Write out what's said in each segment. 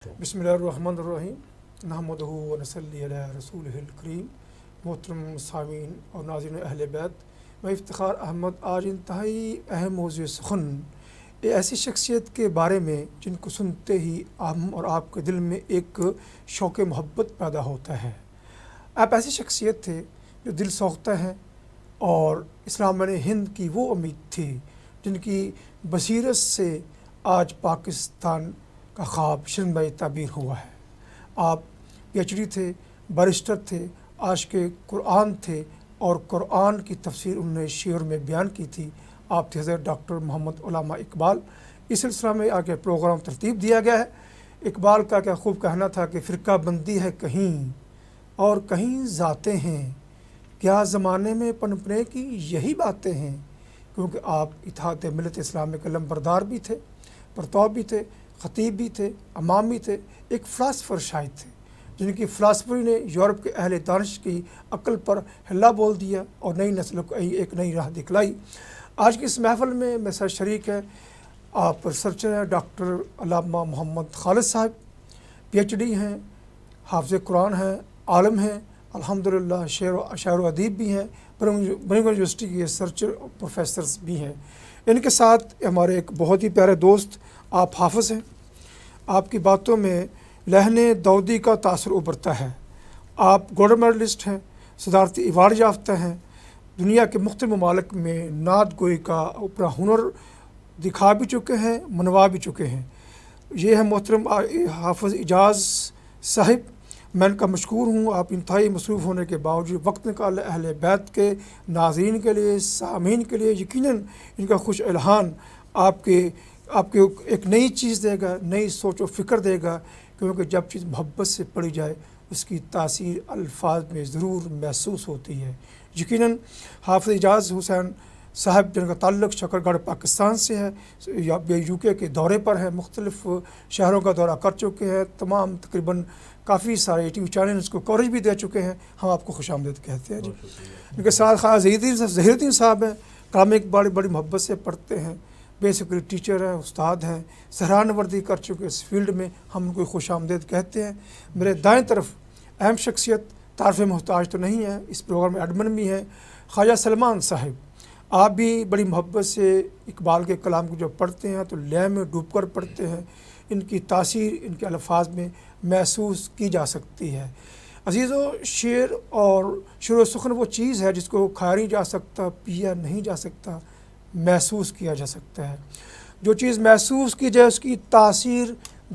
بسم اللہ الرحمن الرحیم نحمدہ و نصلی علی رسولہ الکریم۔ محترم سامعین اور ناظرین اہل بیت، میں افتخار احمد آج انتہائی اہم موضوع سخن ایسی شخصیت کے بارے میں جن کو سنتے ہی ہم اور آپ کے دل میں ایک شوق محبت پیدا ہوتا ہے۔ آپ ایسی شخصیت تھے جو دل سوختہ ہیں اور اسلام ہند کی وہ امید تھی جن کی بصیرت سے آج پاکستان کا خواب شرمۂ تعبیر ہوا ہے۔ آپ پی ایچ ڈی تھے، بیرسٹر تھے، عاشق قرآن تھے اور قرآن کی تفسیر انہوں نے شعر میں بیان کی تھی۔ آپ تھے حضرت ڈاکٹر محمد علامہ اقبال۔ اس سلسلہ میں آگے پروگرام ترتیب دیا گیا ہے۔ اقبال کا کیا خوب کہنا تھا کہ فرقہ بندی ہے کہیں اور کہیں ذاتیں ہیں، کیا زمانے میں پنپنے کی یہی باتیں ہیں، کیونکہ آپ اتحاد ملت اسلامی کے علمبردار بھی تھے، پرتو بھی تھے، خطیب بھی تھے، امام بھی تھے، ایک فلاسفر شاعر تھے جن کی فلاسفری نے یورپ کے اہل دانش کی عقل پر ہلا بول دیا اور نئی نسل کو ایک نئی راہ دکھلائی۔ آج کی اس محفل میں میرے ساتھ شریک ہے آپ ریسرچر ہیں ڈاکٹر علامہ محمد خالد صاحب، پی ایچ ڈی ہیں، حافظ قرآن ہیں، عالم ہیں، الحمدللہ شاعر و ادیب بھی ہیں، برنگھم یونیورسٹی کے ریسرچر پروفیسرز بھی ہیں۔ ان کے ساتھ ہمارے ایک بہت ہی پیارے دوست آپ حافظ ہیں۔ آپ کی باتوں میں لہن داؤدی کا تاثر ابھرتا ہے۔ آپ گولڈ میڈلسٹ ہیں، صدارتی ایوارڈ یافتہ ہیں، دنیا کے مختلف ممالک میں نعت گوئی کا اپنا ہنر دکھا بھی چکے ہیں، منوا بھی چکے ہیں۔ یہ ہے محترم حافظ اعجاز صاحب۔ میں ان کا مشکور ہوں، آپ انتہائی مصروف ہونے کے باوجود وقت نکالے اہل بیت کے ناظرین کے لیے، سامعین کے لیے۔ یقیناً ان کا خوش الہان آپ کے ایک نئی چیز دے گا، نئی سوچ و فکر دے گا، کیونکہ جب چیز محبت سے پڑھی جائے اس کی تاثیر الفاظ میں ضرور محسوس ہوتی ہے۔ یقیناً حافظ اعجاز حسین صاحب جن کا تعلق شکر گڑھ پاکستان سے ہے، یو کے دورے پر ہیں، مختلف شہروں کا دورہ کر چکے ہیں، تمام تقریباً کافی سارے ٹی وی چینلز کو کوریج بھی دے چکے ہیں۔ ہم آپ کو خوش آمدید کہتے ہیں جی۔ ان کے ساتھ خواجہ ظہیر الدین صاحب ہیں، کلام اقبال بڑی محبت سے پڑھتے ہیں، بیسیکلی ٹیچر ہیں، استاد ہیں، سہران وردی کر چکے اس فیلڈ میں، ہم ان کو خوش آمدید کہتے ہیں۔ میرے دائیں طرف اہم شخصیت، تعارف محتاج تو نہیں ہے، اس پروگرام میں ایڈمن بھی ہیں، خواجہ سلمان صاحب۔ آپ بھی بڑی محبت سے اقبال کے کلام کو جب پڑھتے ہیں تو لے میں ڈوب کر پڑھتے ہیں، ان کی تاثیر ان کے الفاظ میں محسوس کی جا سکتی ہے۔ عزیزو، شعر اور شعر و سخن وہ چیز ہے جس کو کھایا نہیں جا سکتا، پیا نہیں جا سکتا، محسوس کیا جا سکتا ہے۔ جو چیز محسوس کی جائے اس کی تاثیر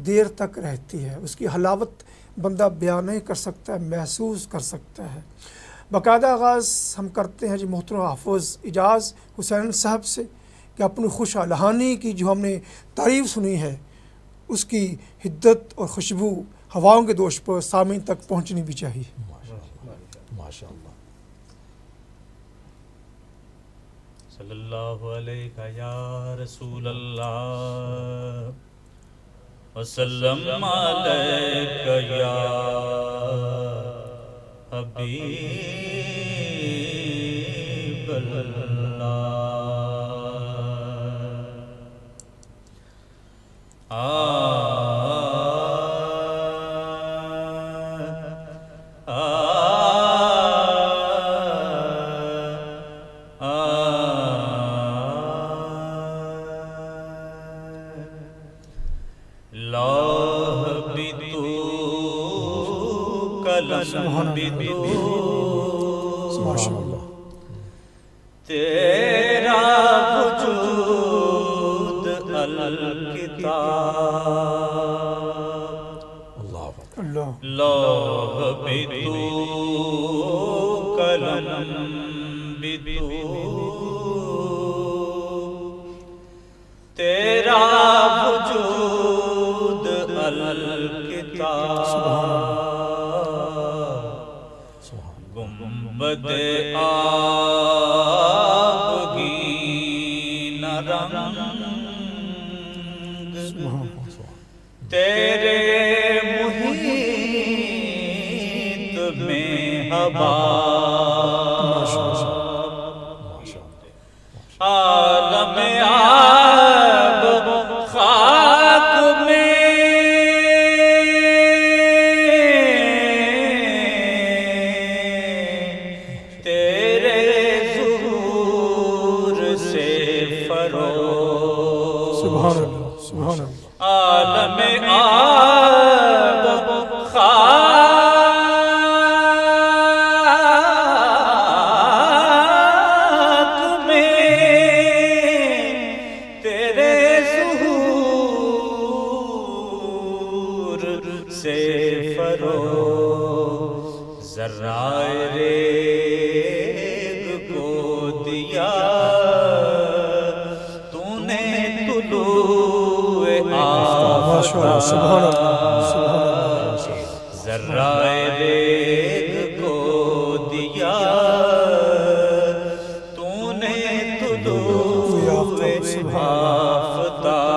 دیر تک رہتی ہے، اس کی حلاوت بندہ بیان نہیں کر سکتا، محسوس کر سکتا ہے۔ باقاعدہ آغاز ہم کرتے ہیں جی محترم حافظ اعجاز حسین صاحب سے کہ اپنی خوش الہانی کی جو ہم نے تعریف سنی ہے اس کی حدت اور خوشبو ہواؤں کے دوش پر سامعین تک پہنچنی بھی چاہیے۔ ماشاء اللہ۔ صلی اللہ علیہ یا رسول اللہ وسلم علیہ یا حبیب اللہ۔ تیرا وجود الکتاب، لوح بدو قلم بدو، تیرا وجود الکتاب، گنبد آبگین رنگ، تیرے محیط میں ہوا، عالم آب خاک میں سے فروغ ذرائع ریگ کو دیا تو نے طلوع آفتاب ذرائع ریگ کو دیا تو نے طلوع آفتاب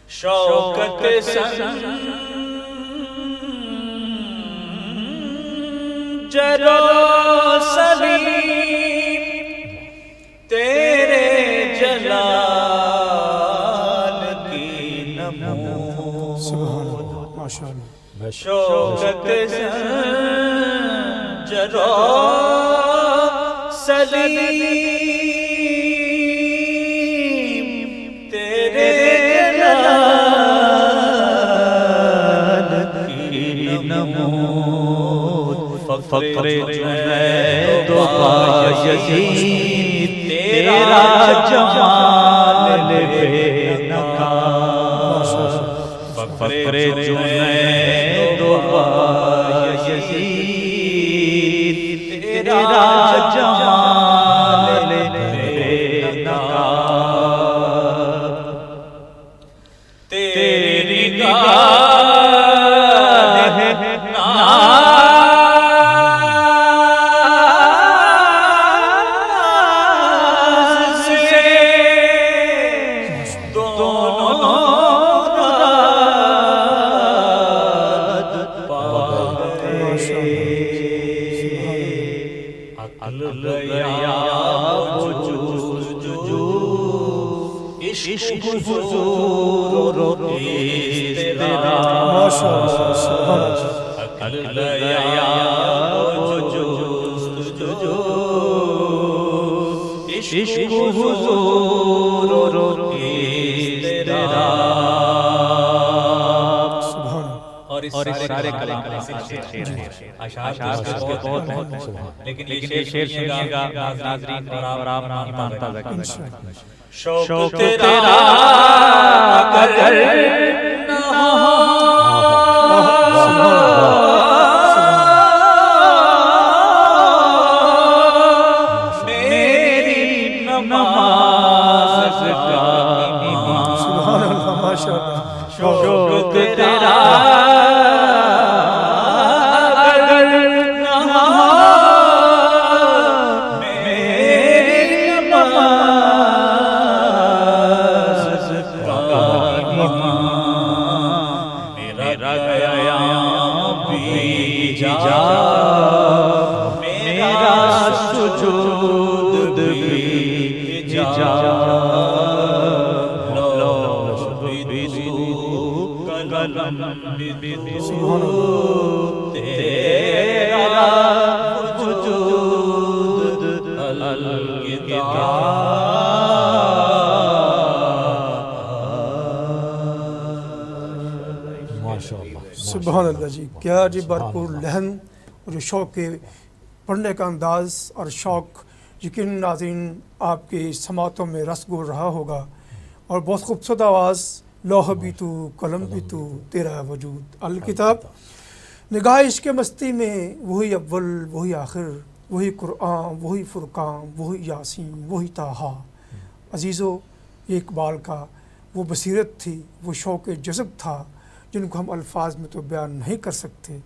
شوکت سنجر و سلیم تیرے جلال کی نمود شوکت سنجر و سلیم تیرے جلال کی نمود فقر جنید و بایزید تیرا جمال بے نقاب فقر جنید و بایزید تیرا جمال بے نقاب تیری نگاہ ناز سے دونوں رات عقل گیا وجود عشق حضور و اضطراب عقل گیا وجود عشق حضور و اضطراب اور اس سارے کلام اشعار کے بہت لیکن یہ شعر سنیے گا ناظرین اور آپ ایمان تازہ کریں شوق تیرا اگر نہ ہو میری نماز کا ایمان سبحان اللہ ماشاءاللہ شوق تیرا اگر نہ ہو میری نماز کا ایمان میرا گیا بھی جا میرا سجود بھی جا قلم تیرا وجود سبحان اللہ جی، کیا جی بھرپور لہن اور جو شوق کے پڑھنے کا انداز اور شوق یقیناً ناظرین آپ کی سماعتوں میں رس گول رہا ہوگا، اور بہت خوبصورت آواز، لوح بھی تو قلم بھی تو تیرا وجود الکتاب، نگاہ عشق مستی میں وہی اول وہی آخر، وہی قرآن وہی فرقان وہی یاسین وہی طٰہٰ۔ عزیزو، یہ اقبال کا وہ بصیرت تھی، وہ شوق جذب تھا جن کو ہم الفاظ میں تو بیان نہیں کر سکتے،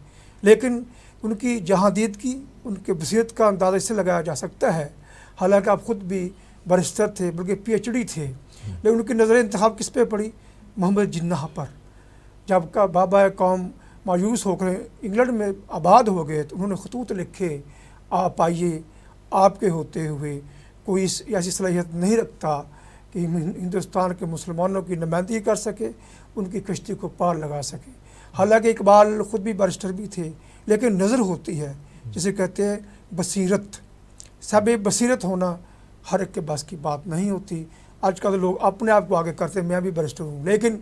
لیکن ان کی جہاندیدگی، ان کے بصیرت کا اندازہ اس سے لگایا جا سکتا ہے۔ حالانکہ آپ خود بھی برسٹر تھے، بلکہ پی ایچ ڈی تھے، لیکن ان کی نظر انتخاب کس پہ پڑی؟ محمد جناح پر۔ جب کا بابا قوم مایوس ہو کر انگلینڈ میں آباد ہو گئے تو انہوں نے خطوط لکھے، آپ آئیے، آپ کے ہوتے ہوئے کوئی ایسی صلاحیت نہیں رکھتا کہ ہندوستان کے مسلمانوں کی نمائندگی کر سکے، ان کی کشتی کو پار لگا سکے۔ حالانکہ اقبال خود بھی برسٹر بھی تھے، لیکن نظر ہوتی ہے، جسے کہتے ہیں بصیرت۔ سب بصیرت ہونا ہر ایک کے بس کی بات نہیں ہوتی۔ آج کل لوگ اپنے آپ کو آگے کرتے ہیں، میں بھی برسٹر ہوں، لیکن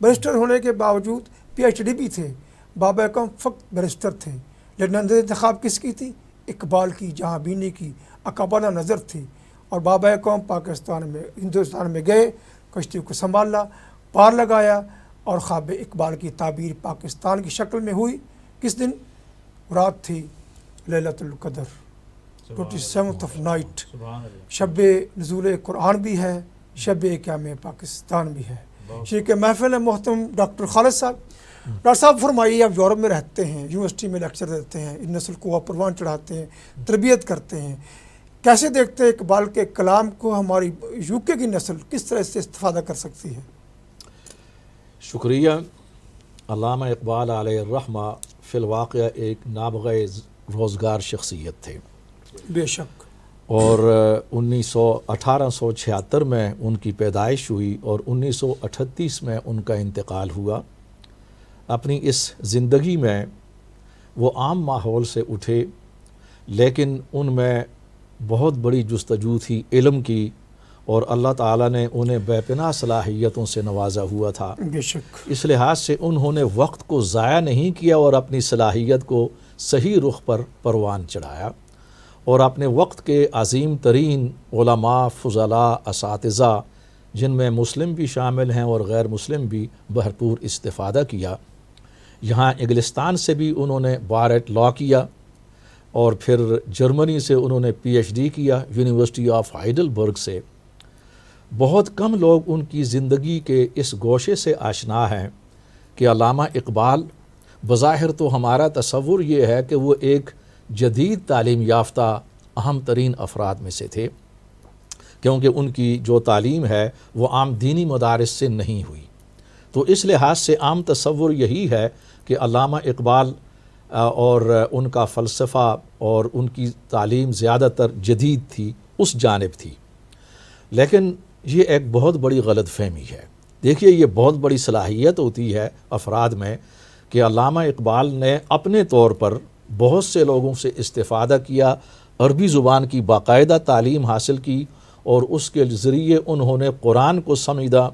برسٹر ہونے کے باوجود پی ایچ ڈی بھی تھے۔ بابا قوم فقط برسٹر تھے، لیکن انتخاب کس کی تھی؟ اقبال کی جہاں بینی کی اکابانہ نظر تھی۔ اور بابا قوم پاکستان میں ہندوستان میں گئے، کشتی کو سنبھالا، پار لگایا، اور خواب اقبال کی تعبیر پاکستان کی شکل میں ہوئی کس دن؟ رات تھی لیلۃ القدر، 27th of night، شب نزول قرآن بھی ہے، شب قیام پاکستان بھی ہے۔ شریک محفل محترم ڈاکٹر خالد صاحب، ڈاکٹر صاحب فرمائیے، آپ یورپ میں رہتے ہیں، یونیورسٹی میں لیکچر دیتے ہیں، نسل کو آپ پروان چڑھاتے ہیں، تربیت کرتے ہیں، کیسے دیکھتے ہیں اقبال کے کلام کو ہماری UK کی نسل کس طرح سے استفادہ کر سکتی ہے؟ شکریہ۔ علامہ اقبال علیہ الرحمہ فی الواقع ایک نابغہ روزگار شخصیت تھے، بے شک، اور 1876 میں ان کی پیدائش ہوئی اور 1938 میں ان کا انتقال ہوا۔ اپنی اس زندگی میں وہ عام ماحول سے اٹھے، لیکن ان میں بہت بڑی جستجو تھی علم کی، اور اللہ تعالیٰ نے انہیں بے پناہ صلاحیتوں سے نوازا ہوا تھا۔ بے شک، اس لحاظ سے انہوں نے وقت کو ضائع نہیں کیا اور اپنی صلاحیت کو صحیح رخ پر پروان چڑھایا، اور اپنے وقت کے عظیم ترین علماء، فضلاء، اساتذہ، جن میں مسلم بھی شامل ہیں اور غیر مسلم بھی، بھرپور استفادہ کیا۔ یہاں انگلستان سے بھی انہوں نے بار ایٹ لا کیا، اور پھر جرمنی سے انہوں نے PhD کیا، یونیورسٹی آف ہائیڈلبرگ سے۔ بہت کم لوگ ان کی زندگی کے اس گوشے سے آشنا ہیں کہ علامہ اقبال بظاہر تو ہمارا تصور یہ ہے کہ وہ ایک جدید تعلیم یافتہ اہم ترین افراد میں سے تھے، کیونکہ ان کی جو تعلیم ہے وہ عام دینی مدارس سے نہیں ہوئی۔ تو اس لحاظ سے عام تصور یہی ہے کہ علامہ اقبال اور ان کا فلسفہ اور ان کی تعلیم زیادہ تر جدید تھی، اس جانب تھی۔ لیکن یہ ایک بہت بڑی غلط فہمی ہے۔ دیکھیے، یہ بہت بڑی صلاحیت ہوتی ہے افراد میں کہ علامہ اقبال نے اپنے طور پر بہت سے لوگوں سے استفادہ کیا، عربی زبان کی باقاعدہ تعلیم حاصل کی، اور اس کے ذریعے انہوں نے قرآن کو سمجھا،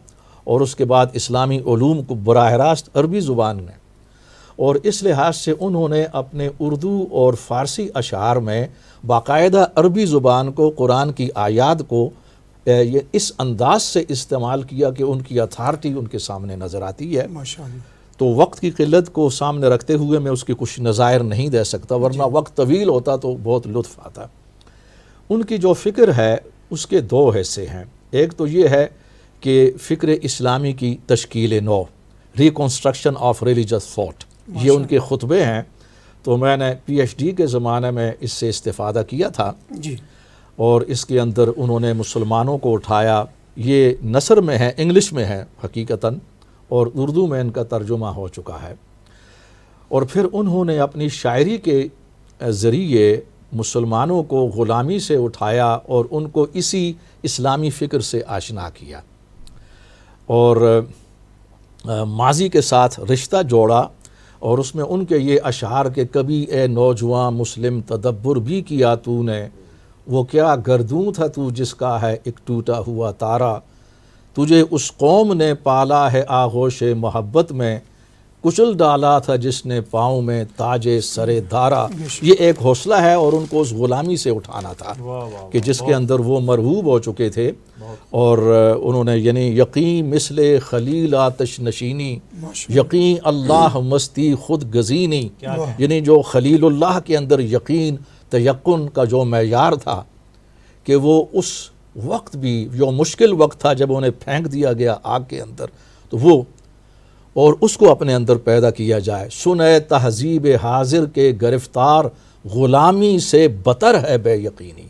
اور اس کے بعد اسلامی علوم کو براہ راست عربی زبان میں، اور اس لحاظ سے انہوں نے اپنے اردو اور فارسی اشعار میں باقاعدہ عربی زبان کو، قرآن کی آیات کو یہ اس انداز سے استعمال کیا کہ ان کی اتھارٹی ان کے سامنے نظر آتی ہے۔ ماشاءاللہ۔ تو وقت کی قلت کو سامنے رکھتے ہوئے میں اس کی کچھ نظائر نہیں دے سکتا، ورنہ وقت طویل ہوتا تو بہت لطف آتا۔ ان کی جو فکر ہے اس کے دو حصے ہیں۔ ایک تو یہ ہے کہ فکر اسلامی کی تشکیل نو، ریکنسٹرکشن آف ریلیجس تھاٹ، یہ ان کے خطبے ہیں۔ تو میں نے PhD کے زمانے میں اس سے استفادہ کیا تھا، جی، اور اس کے اندر انہوں نے مسلمانوں کو اٹھایا۔ یہ نثر میں ہے، انگلش میں ہے حقیقتاً، اور اردو میں ان کا ترجمہ ہو چکا ہے۔ اور پھر انہوں نے اپنی شاعری کے ذریعے مسلمانوں کو غلامی سے اٹھایا اور ان کو اسی اسلامی فکر سے آشنا کیا، اور ماضی کے ساتھ رشتہ جوڑا، اور اس میں ان کے یہ اشعار کہ کبھی اے نوجوان مسلم تدبر بھی کیا تو نے، وہ کیا گردوں تھا تو جس کا ہے ایک ٹوٹا ہوا تارا، تجھے اس قوم نے پالا ہے آغوش محبت میں، کچل ڈالا تھا جس نے پاؤں میں تاج سر دارا۔ یہ ایک حوصلہ ہے، اور ان کو اس غلامی سے اٹھانا تھا کہ جس کے اندر وہ مرغوب ہو چکے تھے، اور انہوں نے یعنی یقین مثل خلیل آتش نشینی، یقین اللہ مستی خود گزینی، یعنی جو خلیل اللہ کے اندر یقین تیقن کا جو معیار تھا کہ وہ اس وقت بھی جو مشکل وقت تھا جب انہیں پھینک دیا گیا آگ کے اندر، تو وہ اور اس کو اپنے اندر پیدا کیا جائے۔ سنے تہذیب حاضر کے گرفتار، غلامی سے بتر ہے بے یقینی۔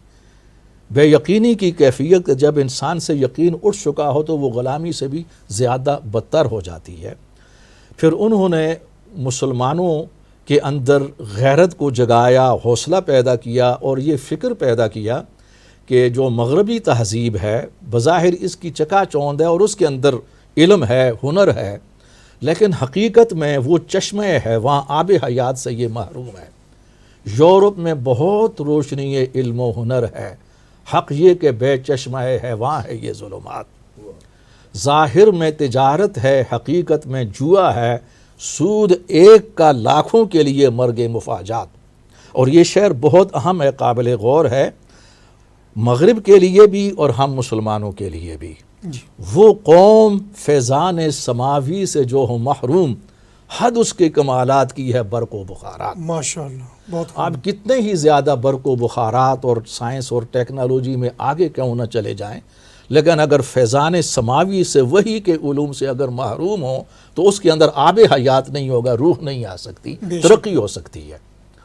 بے یقینی کی کیفیت جب انسان سے یقین اٹھ چکا ہو تو وہ غلامی سے بھی زیادہ بدتر ہو جاتی ہے۔ پھر انہوں نے مسلمانوں کے اندر غیرت کو جگایا، حوصلہ پیدا کیا، اور یہ فکر پیدا کیا کہ جو مغربی تہذیب ہے بظاہر اس کی چکا چوند ہے اور اس کے اندر علم ہے، ہنر ہے، لیکن حقیقت میں وہ چشمہ ہے، وہاں آب حیات سے یہ محروم ہے۔ یورپ میں بہت روشنی علم و ہنر ہے، حق یہ کہ بے چشمہ ہے وہاں ہے یہ ظلمات۔ ظاہر میں تجارت ہے، حقیقت میں جوا ہے، سود ایک کا لاکھوں کے لیے مرگ مفاجات۔ اور یہ شعر بہت اہم ہے، قابل غور ہے، مغرب کے لیے بھی اور ہم مسلمانوں کے لیے بھی۔ وہ قوم فیضان سماوی سے جو ہو محروم، حد اس کے کمالات کی ہے برق و بخارات۔ ماشاءاللہ، بہت آپ کتنے ہی زیادہ برق و بخارات اور سائنس اور ٹیکنالوجی میں آگے کیوں نہ چلے جائیں، لیکن اگر فیضان سماوی سے، وحی کے علوم سے اگر محروم ہوں تو اس کے اندر آب حیات نہیں ہوگا، روح نہیں آ سکتی، ترقی ہو سکتی ہے۔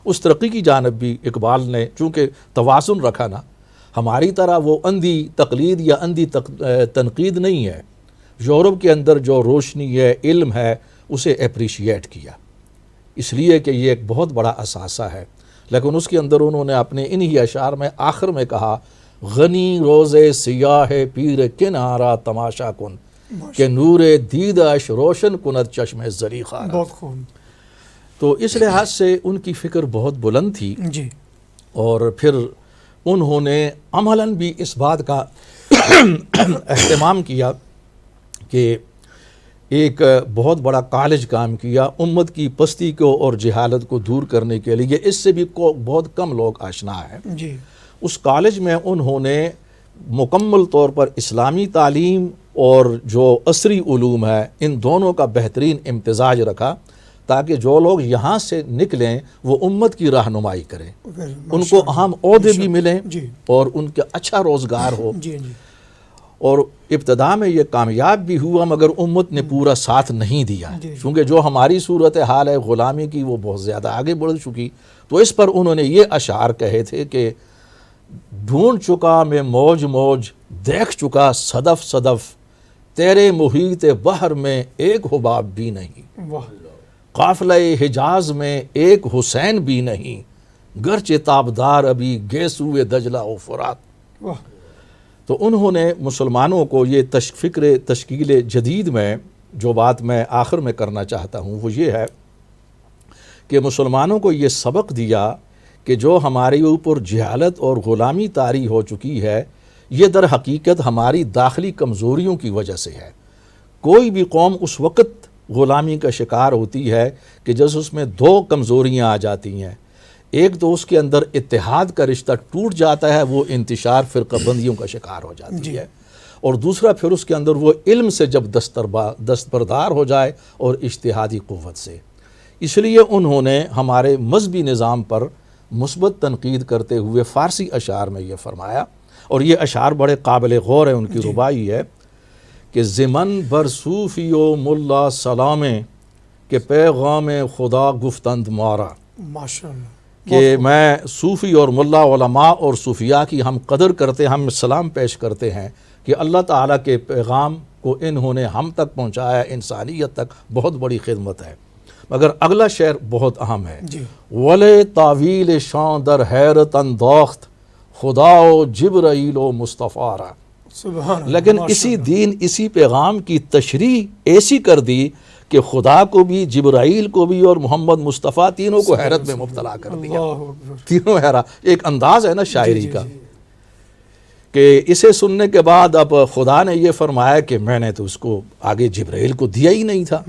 اس ترقی کی جانب بھی اقبال نے چونکہ توازن رکھا نا، ہماری طرح وہ اندھی تقلید یا اندھی تنقید نہیں ہے۔ یورپ کے اندر جو روشنی ہے، علم ہے، اسے اپریشیٹ کیا، اس لیے کہ یہ ایک بہت بڑا اثاثہ ہے، لیکن اس کے اندر انہوں نے اپنے انہی اشعار میں آخر میں کہا، غنی روز سیاہ پیر کنارا تماشا کن کہ نور دیدش روشن کند چشم زلیخا۔ بہت خوب۔ تو اس لحاظ سے ان کی فکر بہت بلند تھی، جی، اور پھر انہوں نے عملاً بھی اس بات کا اہتمام کیا کہ ایک بہت بڑا کالج کام کیا امت کی پستی کو اور جہالت کو دور کرنے کے لیے، اس سے بھی بہت کم لوگ آشنا ہیں۔ جی، اس کالج میں انہوں نے مکمل طور پر اسلامی تعلیم اور جو عصری علوم ہے ان دونوں کا بہترین امتزاج رکھا، تاکہ جو لوگ یہاں سے نکلیں وہ امت کی رہنمائی کریں، ان کو اہم عہدے بھی ملیں اور ان کا اچھا روزگار ہو۔ جی جی، اور ابتدا میں یہ کامیاب بھی ہوا، مگر امت نے پورا ساتھ نہیں دیا، کیونکہ جو ہماری صورت حال ہے غلامی کی وہ بہت زیادہ آگے بڑھ چکی۔ تو اس پر انہوں نے یہ اشعار کہے تھے کہ ڈھونڈ چکا میں موج موج، دیکھ چکا صدف صدف، تیرے محیط بحر میں ایک حباب بھی نہیں، واہ، قافلہ حجاز میں ایک حسین بھی نہیں، گرچہ تابدار ابھی گیسوئے دجلہ و فرات۔ واہ، تو انہوں نے مسلمانوں کو یہ فکر تشکیل جدید میں جو بات میں آخر میں کرنا چاہتا ہوں وہ یہ ہے کہ مسلمانوں کو یہ سبق دیا کہ جو ہمارے اوپر جہالت اور غلامی طاری ہو چکی ہے، یہ در حقیقت ہماری داخلی کمزوریوں کی وجہ سے ہے۔ کوئی بھی قوم اس وقت غلامی کا شکار ہوتی ہے کہ جیسے اس میں دو کمزوریاں آ جاتی ہیں، ایک تو اس کے اندر اتحاد کا رشتہ ٹوٹ جاتا ہے، وہ انتشار فرقہ بندیوں کا شکار ہو جاتی ہے، اور دوسرا پھر اس کے اندر وہ علم سے جب دستبردار ہو جائے اور اجتہادی قوت سے۔ اس لیے انہوں نے ہمارے مذہبی نظام پر مثبت تنقید کرتے ہوئے فارسی اشعار میں یہ فرمایا، اور یہ اشعار بڑے قابل غور ہیں، ان کی ربائی ہے کہ زمن بر صوفی و ملا سلامیں کہ پیغام خدا گفتند مارا، ماشاءاللہ، کہ میں صوفی اور ملا علماء اور صوفیاء کی ہم قدر کرتے ہیں، ہم سلام پیش کرتے ہیں کہ اللہ تعالیٰ کے پیغام کو انہوں نے ہم تک پہنچایا، انسانیت تک بہت بڑی خدمت ہے۔ مگر اگلا شعر بہت اہم ہے، وَلے تعویل شان در حیرت انداخت خدا و جبرائیل و مصطفیٰ را۔ سبحان اللہ، لیکن اسی دین، اسی پیغام کی تشریح ایسی کر دی کہ خدا کو بھی، جبرائیل کو بھی اور محمد مصطفیٰ تینوں کو حیرت میں مبتلا کر دیا، اللہ اکبر، تینوں حیران۔ ایک انداز ہے نا شاعری کا کہ اسے سننے کے بعد اب خدا نے یہ فرمایا کہ میں نے تو اس کو آگے جبرائیل کو دیا ہی نہیں تھا۔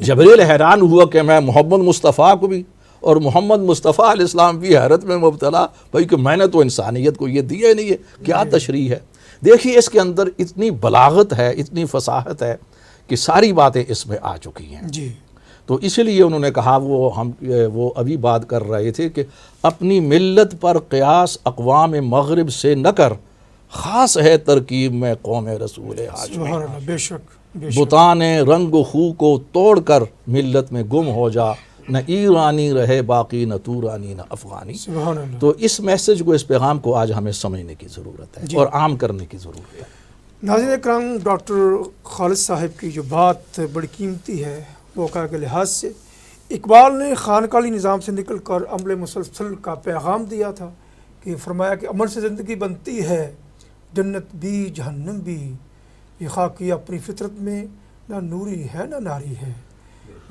جبرائیل حیران ہوا کہ میں محمد مصطفیٰ کو بھی، اور محمد مصطفیٰ علیہ السلام بھی حیرت میں مبتلا، بھائی کہ میں نے تو انسانیت کو یہ دیا ہی نہیں ہے، کیا تشریح ہے۔ دیکھیے اس کے اندر اتنی بلاغت ہے، اتنی فصاحت ہے کہ ساری باتیں اس میں آ چکی ہیں۔ جی، تو اسی لیے انہوں نے کہا، وہ ابھی بات کر رہے تھے کہ اپنی ملت پر قیاس اقوام مغرب سے نہ کر، خاص ہے ترکیب میں قوم رسول ہاشمی۔ سبحان اللہ، بے شک، بے شک، بتان رنگ و خو کو توڑ کر ملت میں گم ہو جا، نہ ایرانی رہے باقی، نہ تورانی نہ افغانی۔ سبحان اللہ۔ تو اس میسج کو، اس پیغام کو آج ہمیں سمجھنے کی ضرورت ہے اور عام کرنے کی ضرورت ہے۔ ناظرین اکرام، ڈاکٹر خالد صاحب کی جو بات بڑی قیمتی ہے موقع کے لحاظ سے، اقبال نے خانقاہی نظام سے نکل کر عمل مسلسل کا پیغام دیا تھا کہ فرمایا کہ عمل سے زندگی بنتی ہے، جنت بھی جہنم بھی، یہ خاکی اپنی فطرت میں نہ نوری ہے نہ ناری ہے۔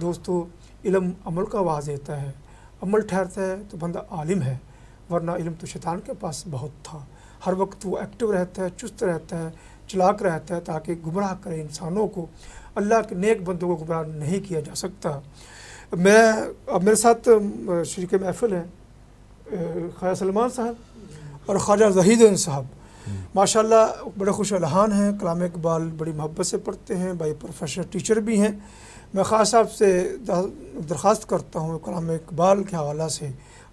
دوستو، علم عمل کا آواز دیتا ہے، عمل ٹھہرتا ہے تو بندہ عالم ہے، ورنہ علم تو شیطان کے پاس بہت تھا۔ ہر وقت وہ ایکٹیو رہتا ہے، چست رہتا ہے، چلاک رہتا ہے تاکہ گمراہ کرے انسانوں کو۔ اللہ کے نیک بندوں کو گمراہ نہیں کیا جا سکتا۔ اب میرے ساتھ شریک محفل ہیں خواجہ سلمان صاحب اور خواجہ زہید صاحب۔ ماشاءاللہ بڑے خوش الحان ہیں، کلام اقبال بڑی محبت سے پڑھتے ہیں، بائی پروفیشنل ٹیچر بھی ہیں۔ میں خاص آپ سے درخواست کرتا ہوں کلام اقبال کے حوالہ سے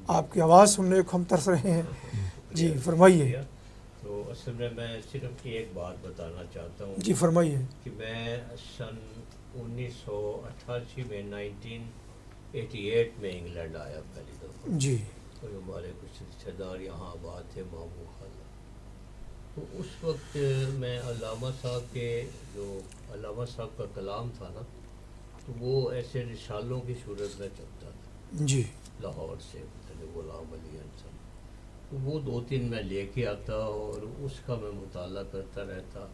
آپ کی آواز سننے کو ہم ترس رہے ہیں۔ جی فرمائیے۔ تو اصل میں صرف ایک بات بتانا چاہتا ہوں جی فرمائیے۔ کہ میں سن 1988 میں 1988 میں انگلینڈ آیا پہلی دفعہ۔ جی۔ اور ہمارے کچھ رشتے دار یہاں آباد تھے، ماموں خالہ۔ تو اس وقت میں علامہ صاحب کے جو علامہ صاحب کا کلام تھا نا، تو وہ ایسے رسالوں کی صورت میں چلتا تھا جی۔ لاہور سے، غلام علی انصر۔ تو وہ 2-3 میں لے کے آتا اور اس کا میں مطالعہ کرتا رہتا،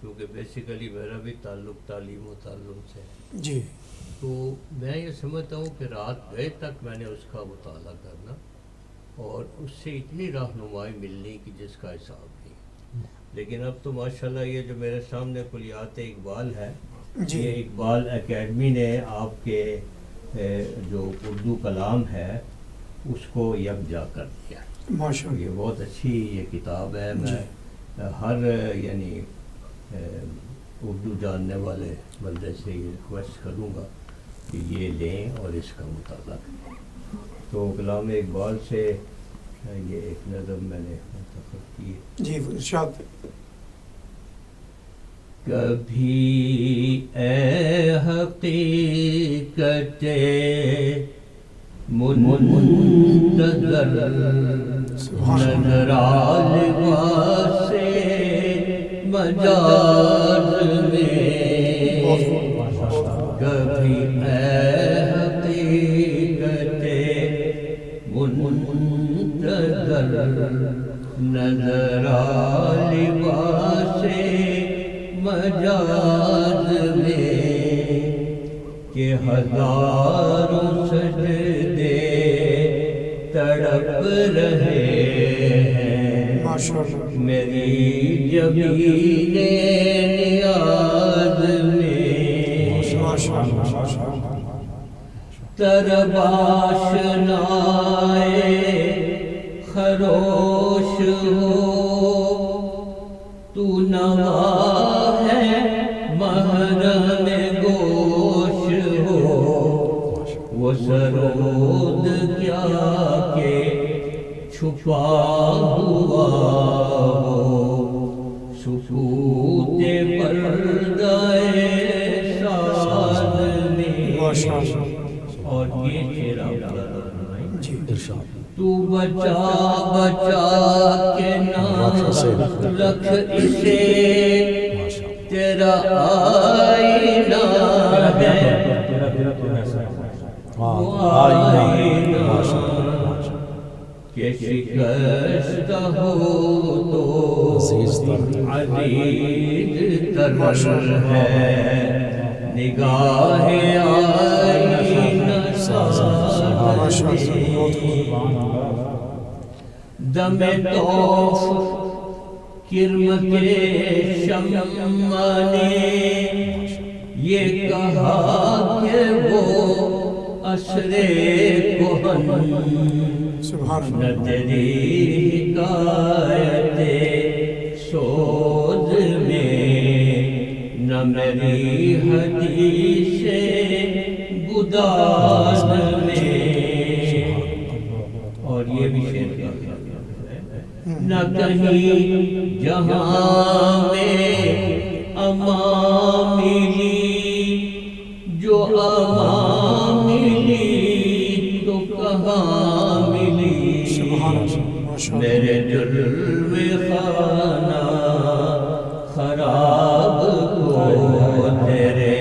کیونکہ بیسیکلی میرا بھی تعلق تعلیم و تعلم سے ہے۔ جی۔ تو میں یہ سمجھتا ہوں کہ رات گئے تک میں نے اس کا مطالعہ کرنا اور اس سے اتنی رہنمائی ملنی کہ جس کا حساب نہیں۔ لیکن اب تو ماشاءاللہ یہ جو میرے سامنے کلیات اقبال ہے، جی۔ یہ اقبال اکیڈمی نے آپ کے جو اردو کلام ہے اس کو یکجا کر دیا۔ ماشاءاللہ یہ بہت اچھی یہ کتاب ہے۔ میں ہر یعنی اردو جاننے والے بندے سے یہ ریکویسٹ کروں گا کہ یہ لیں اور اس کا مطالعہ کریں۔ تو کلام اقبال سے یہ ایک نظم میں نے منتخب کی ہے۔ جی ارشاد۔ کبھی اے حقیقت منتظر نظر لباس مجاز میں، کبھی اے حقیقت منتظر نظر لباس مجاز میں، کہ ہزاروں سجدے تڑپ رہے ہیں میری جبین نیاز میں، طرب آشنائے خروش ہو، تو نوا ہے محرم گوش ہو، وہ سرود کیا کہ چھپا ہوا ہو، سکوت پردہ ساز میں۔ اور یہ تیرا تو بچا بچا کے نام رکھ اسے، تیرا آئینہ ہے وہ آئینہ، کہ شکست ہو تو عزیز تر ہے نگاہ آئینہ ساز، دم توف کرم کے شمع نے یہ کہا کہ وہ عصر کہن، نہ تیری حکایت سوز میں، نہ میری حدیث گداز میں۔ اور یہ بھی شعر کیا نہ کہیں جہاں میں امان ملی، جو امان ملی تو کہاں ملی، میرے جرم خانہ خراب کو تیرے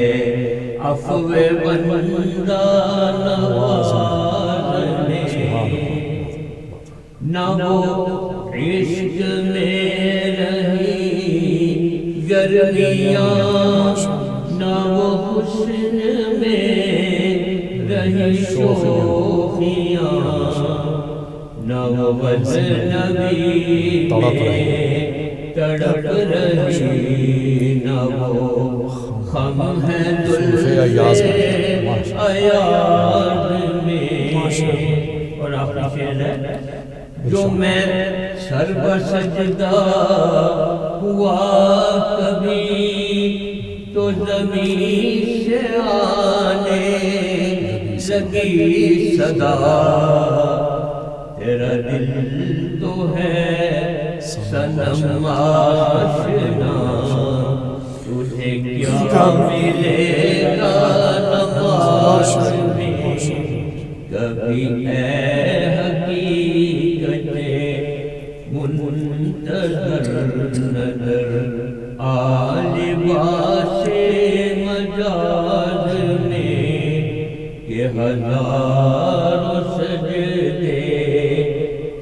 عفو بندہ نواز نے، نہ وہ عشق میں رہی گرمیاں، نہ وہ حسن میں رہی شوخیاں، نہ وہ اجنبی میں تڑپ رہی، نہ وہ خم ہے دل ایاد میں۔ اور آخری شعر ہے جو میں سر بسجدہ ہوا کبھی تو زمین سے آنے لگی صدا، تیرا دل تو ہے صنم آشنا، تجھے کیا ملے گا نماز میں، کبھی اے حقیقت منتظر نظر آ لباس مجاز میں، کہ ہزاروں سجدے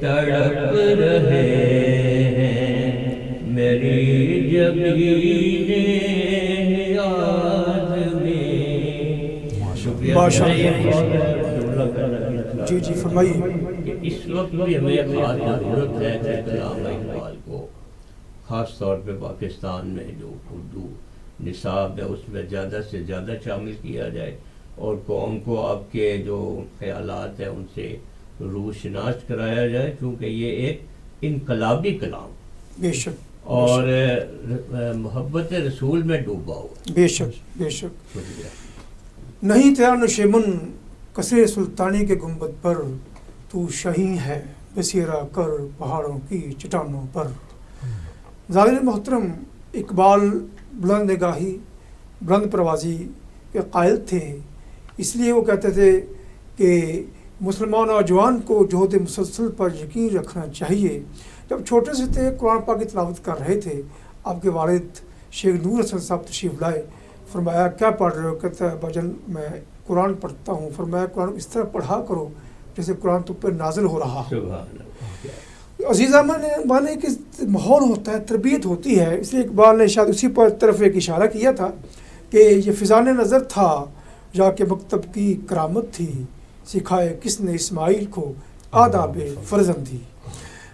تڑپ رہے ہیں میری جبین نیاز میں۔ شکریہ جی فرمائیے۔ کہ اس وقت بھی ہمیں خاص ضرورت ہے کہ علامہ اقبال کو خاص طور پہ پاکستان میں جو اردو نصاب ہے اس میں زیادہ سے زیادہ شامل کیا جائے، اور قوم کو آپ کے جو خیالات ہیں ان سے روشناس کرایا جائے، کیونکہ یہ ایک انقلابی کلام بے شک اور محبت رسول میں ڈوبا ہوا۔ بے شک بے شک۔ شکریہ۔ نہیں تیرا نشیمن قصر سلطانی کے گنبد پر، تو شہین ہے بسیرا کر پہاڑوں کی چٹانوں پر۔ ظاہر محترم اقبال بلند نگاہی بلند پروازی کے قائل تھے، اس لیے وہ کہتے تھے کہ مسلمان نوجوان کو جہد مسلسل پر یقین رکھنا چاہیے۔ جب چھوٹے سے تھے قرآن پاک کی تلاوت کر رہے تھے، آپ کے والد شیخ نور حسن صاحب تشریف لائے، فرمایا کیا پڑھ رہے ہو؟ کہتا ہے بھجن میں قرآن پڑھتا ہوں۔ فرمایا قرآن اس طرح پڑھا کرو جیسے قرآن تم پر نازل ہو رہا ہو۔ عزیزہ مانے کہ ماحول ہوتا ہے، تربیت ہوتی ہے، اس لیے اقبال نے شاید اسی پر طرف ایک اشارہ کیا تھا کہ یہ فضان نظر تھا جا کے مکتب کی کرامت تھی، سکھائے کس نے اسماعیل کو آداب فرزندی۔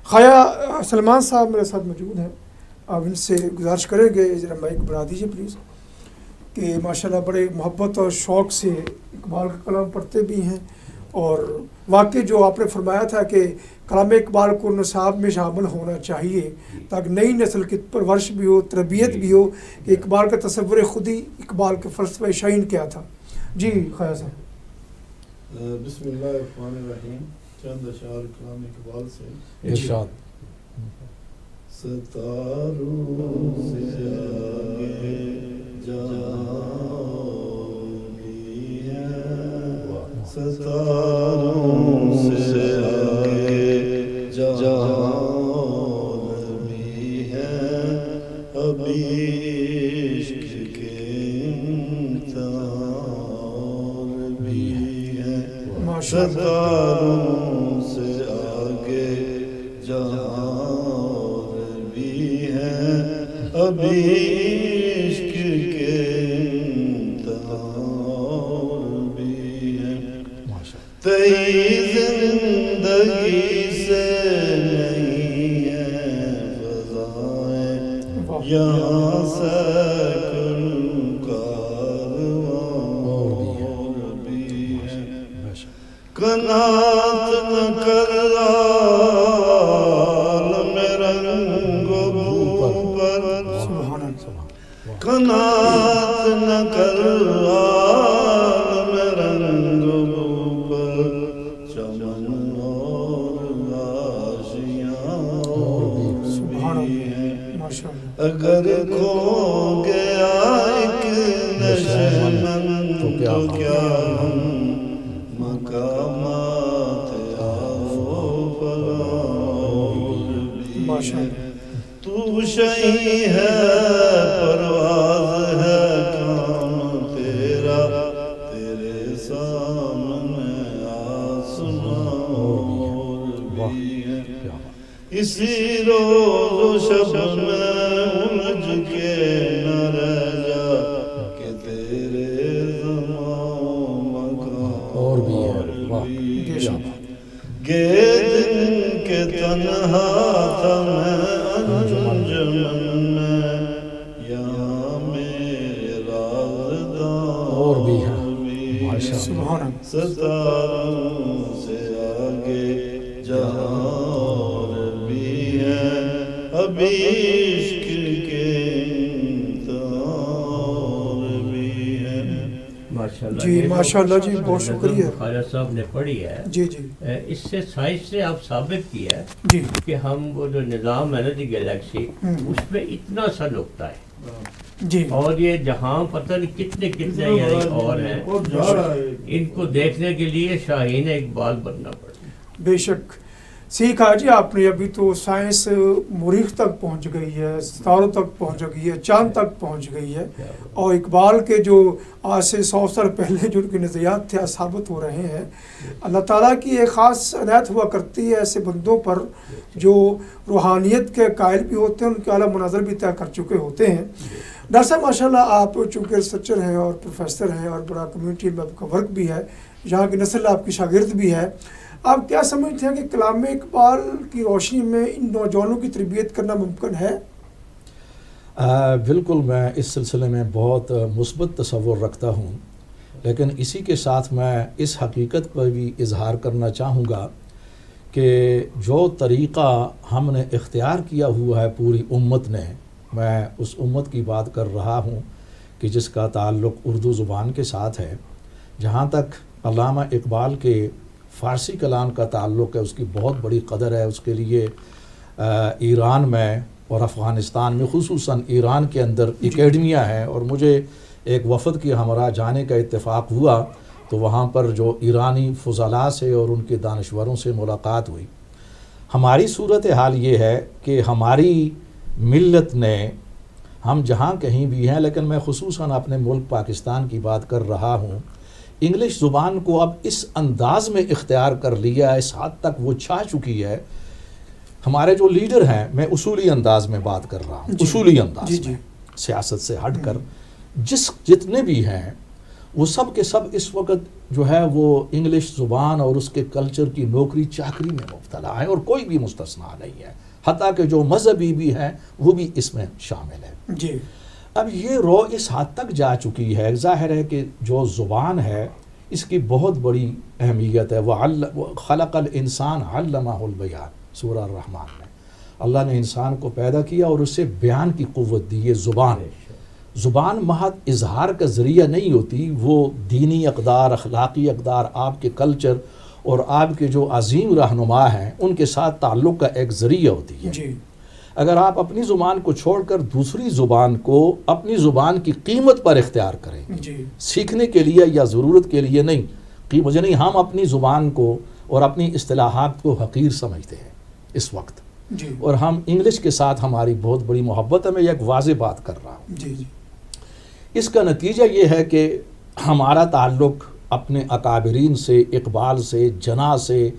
خواجہ سلمان صاحب میرے ساتھ موجود ہیں، آپ ان سے گزارش کریں گے ذرا مائک بڑھا دیجیے پلیز، کہ ماشاءاللہ بڑے محبت اور شوق سے اقبال کا کلام پڑھتے بھی ہیں، اور واقعی جو آپ نے فرمایا تھا کہ کلام اقبال کو نصاب میں شامل ہونا چاہیے تاکہ نئی نسل کی پرورش بھی ہو، تربیت بھی ہو، کہ اقبال کا تصور خودی، اقبال کا فلسفہ شعین کیا تھا۔ جی خواجہ صاحب۔ بسم اللہ الرحمن الرحیم، چند اشعار کلام اقبال سے۔ ارشاد۔ ستاروں سے آگے جہاں بھی ہے، ستاروں سے آگے جہاں بھی ہے، ابھی عشق کے امتحان بھی ہے، ستاروں سے آگے جہاں بھی ہے، ابھی عشق کے امتحان بھی ہے، تئی زندگی سے نہیں ہے فضائیں یہاں سیکل کارواں بھی ہے، قناعت نہ کر عالم رنگ و بو پر، قناعت نہ کر عالم رنگ و بو پر، چمن اور آشیاں بھی ہیں، اگر کھو گیا ایک نشیمن تو کیا ہم مقامات آو فرار بھی ہیں، تو شہی ہے پرواز ہے کام تیرا، تیرے سامنے آسمان بھی ہے، اسی روز و شب میں الجھ کے نہ رہ جا کہ تیرے زمان مکان اور بھی ہے، گے دن کے تنہا تھا میں انجمن میں، یہاں میرے رازداں اور بھی ہیں، سبحان اللہ۔ ستاروں سے آگے جہاں بھی ہے، عشق کے تار بھی ہیں. ماشاءاللہ. جی ماشاءاللہ جی، بہت شکریہ. خواجہ صاحب نے پڑھی ہے. جی جی اس سے سائنس سے آپ ثابت کیا ہے جی کہ ہم وہ جو نظام ہے نا دی گلیکسی، اس میں اتنا سا نقطہ ہے، جی اور یہ جہاں پتہ نہیں کتنے کتنے یعنی اور ہیں، اور جا رہا ہے. ان کو دیکھنے کے لیے شاہین اقبال بننا پڑتا ہے. بے شک. سیکھا جی آپ نے. ابھی تو سائنس مریخ تک پہنچ گئی ہے، ستاروں تک پہنچ گئی ہے، چاند تک پہنچ گئی ہے، اور اقبال کے جو آج سے 100 سال پہلے جو ان کے نظریات تھے ثابت ہو رہے ہیں. اللہ تعالیٰ کی ایک خاص عنایت ہوا کرتی ہے ایسے بندوں پر جو روحانیت کے قائل بھی ہوتے ہیں، ان کے اعلیٰ مناظر بھی طے کر چکے ہوتے ہیں. ڈاکٹر صاحب ماشاء اللہ آپ چونکہ ریسرچر ہیں اور پروفیسر ہیں اور بڑا کمیونٹی میں آپ کا ورک بھی ہے، یہاں کی نسل آپ کی شاگرد بھی ہے، آپ کیا سمجھتے ہیں کہ کلام اقبال کی روشنی میں ان نوجوانوں کی تربیت کرنا ممکن ہے؟ بالکل، میں اس سلسلے میں بہت مثبت تصور رکھتا ہوں، لیکن اسی کے ساتھ میں اس حقیقت پر بھی اظہار کرنا چاہوں گا کہ جو طریقہ ہم نے اختیار کیا ہوا ہے پوری امت نے، میں اس امت کی بات کر رہا ہوں کہ جس کا تعلق اردو زبان کے ساتھ ہے. جہاں تک علامہ اقبال کے فارسی کلام کا تعلق ہے، اس کی بہت بڑی قدر ہے. اس کے لیے ایران میں اور افغانستان میں، خصوصاً ایران کے اندر اکیڈمیاں ہیں، اور مجھے ایک وفد کے ہمراہ جانے کا اتفاق ہوا تو وہاں پر جو ایرانی فضلاء سے اور ان کے دانشوروں سے ملاقات ہوئی. ہماری صورتحال یہ ہے کہ ہماری ملت نے، ہم جہاں کہیں بھی ہیں، لیکن میں خصوصاً اپنے ملک پاکستان کی بات کر رہا ہوں، انگلش زبان کو اب اس انداز میں اختیار کر لیا ہے، اس حد تک وہ چھا چکی ہے. ہمارے جو لیڈر ہیں، میں اصولی انداز میں بات کر رہا ہوں، اصولی انداز میں، سیاست سے ہٹ کر جتنے بھی ہیں، وہ سب کے سب اس وقت جو ہے وہ انگلش زبان اور اس کے کلچر کی نوکری چاکری میں مبتلا ہے، اور کوئی بھی مستثنا نہیں ہے، حتیٰ کہ جو مذہبی بھی ہیں وہ بھی اس میں شامل ہے. جی اب یہ رو اس حد تک جا چکی ہے، ظاہر ہے کہ جو زبان ہے اس کی بہت بڑی اہمیت ہے. خلق الانسان علمہ البیان، سورہ الرحمن میں اللہ نے انسان کو پیدا کیا اور اسے بیان کی قوت دی. یہ زبان محض اظہار کا ذریعہ نہیں ہوتی، وہ دینی اقدار، اخلاقی اقدار، آپ کے کلچر اور آپ کے جو عظیم رہنما ہیں ان کے ساتھ تعلق کا ایک ذریعہ ہوتی ہے. جی اگر آپ اپنی زبان کو چھوڑ کر دوسری زبان کو اپنی زبان کی قیمت پر اختیار کریں، جی سیکھنے کے لیے یا ضرورت کے لیے نہیں، مجھے نہیں، ہم اپنی زبان کو اور اپنی اصطلاحات کو حقیر سمجھتے ہیں اس وقت، جی اور ہم انگلش کے ساتھ ہماری بہت بڑی محبت ہے. میں ایک واضح بات کر رہا ہوں. جی جی اس کا نتیجہ یہ ہے کہ ہمارا تعلق اپنے اکابرین سے، اقبال سے، جناح سے،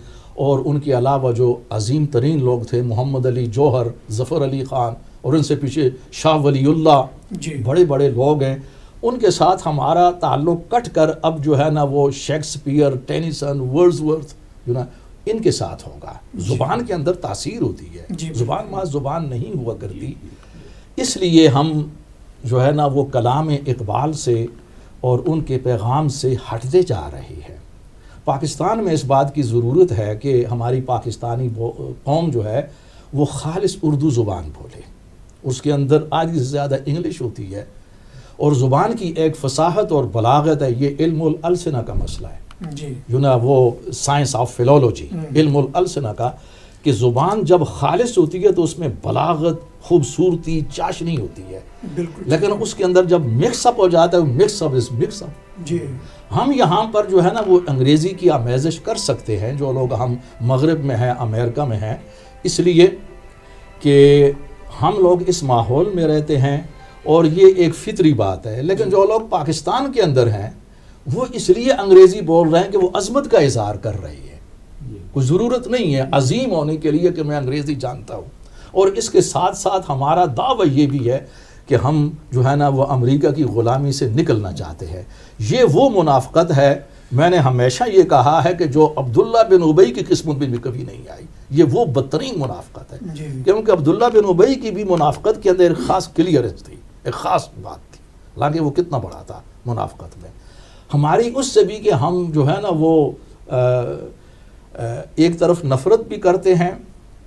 اور ان کے علاوہ جو عظیم ترین لوگ تھے، محمد علی جوہر، ظفر علی خان، اور ان سے پیچھے شاہ ولی اللہ، جی بڑے بڑے لوگ ہیں، ان کے ساتھ ہمارا تعلق کٹ کر اب جو ہے نا وہ شیکسپیئر، ٹینیسن، ورڈزورتھ جو نا ان کے ساتھ ہوگا. زبان کے اندر تاثیر ہوتی ہے، جی زبان محض زبان نہیں ہوا کرتی. اس لیے ہم جو ہے نا وہ کلام اقبال سے اور ان کے پیغام سے ہٹتے جا رہے ہیں. پاکستان میں اس بات کی ضرورت ہے کہ ہماری پاکستانی قوم جو ہے وہ خالص اردو زبان بولے. اس کے اندر آدھی سے زیادہ انگلش ہوتی ہے، اور زبان کی ایک فصاحت اور بلاغت ہے. یہ علم الالسنہ کا مسئلہ ہے، جی جو نا وہ سائنس آف فلولوجی، علم الالسنہ کا، کہ زبان جب خالص ہوتی ہے تو اس میں بلاغت، خوبصورتی، چاشنی ہوتی ہے. بالکل. لیکن اس کے اندر جب مکس اپ ہو جاتا ہے، مکس اپ از مکس اپ. جی ہم یہاں پر جو ہے نا وہ انگریزی کی آمیزش کر سکتے ہیں، جو لوگ ہم مغرب میں ہیں، امریکہ میں ہیں، اس لیے کہ ہم لوگ اس ماحول میں رہتے ہیں اور یہ ایک فطری بات ہے. لیکن جو لوگ پاکستان کے اندر ہیں وہ اس لیے انگریزی بول رہے ہیں کہ وہ عظمت کا اظہار کر رہی ہے. کوئی ضرورت نہیں ہے عظیم ہونے کے لیے کہ میں انگریزی جانتا ہوں. اور اس کے ساتھ ساتھ ہمارا دعویٰ یہ بھی ہے کہ ہم جو ہے نا وہ امریکہ کی غلامی سے نکلنا چاہتے ہیں. یہ وہ منافقت ہے، میں نے ہمیشہ یہ کہا ہے کہ جو عبداللہ بن ابی کی قسمت میں بھی کبھی نہیں آئی. یہ وہ بدترین منافقت ہے، کیونکہ عبداللہ بن ابی کی بھی منافقت کے اندر ایک خاص کلیئرنس تھی، ایک خاص بات تھی، حالانکہ وہ کتنا بڑا تھا منافقت میں. ہماری اس سے بھی کہ ہم جو ہے نا وہ ایک طرف نفرت بھی کرتے ہیں،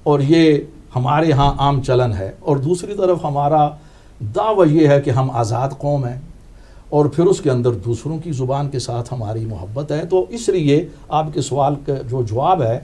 اور یہ ہمارے ہاں عام چلن ہے، اور دوسری طرف ہمارا دعویٰ یہ ہے کہ ہم آزاد قوم ہیں، اور پھر اس کے اندر دوسروں کی زبان کے ساتھ ہماری محبت ہے. تو اس لیے آپ کے سوال کا جو جواب ہے،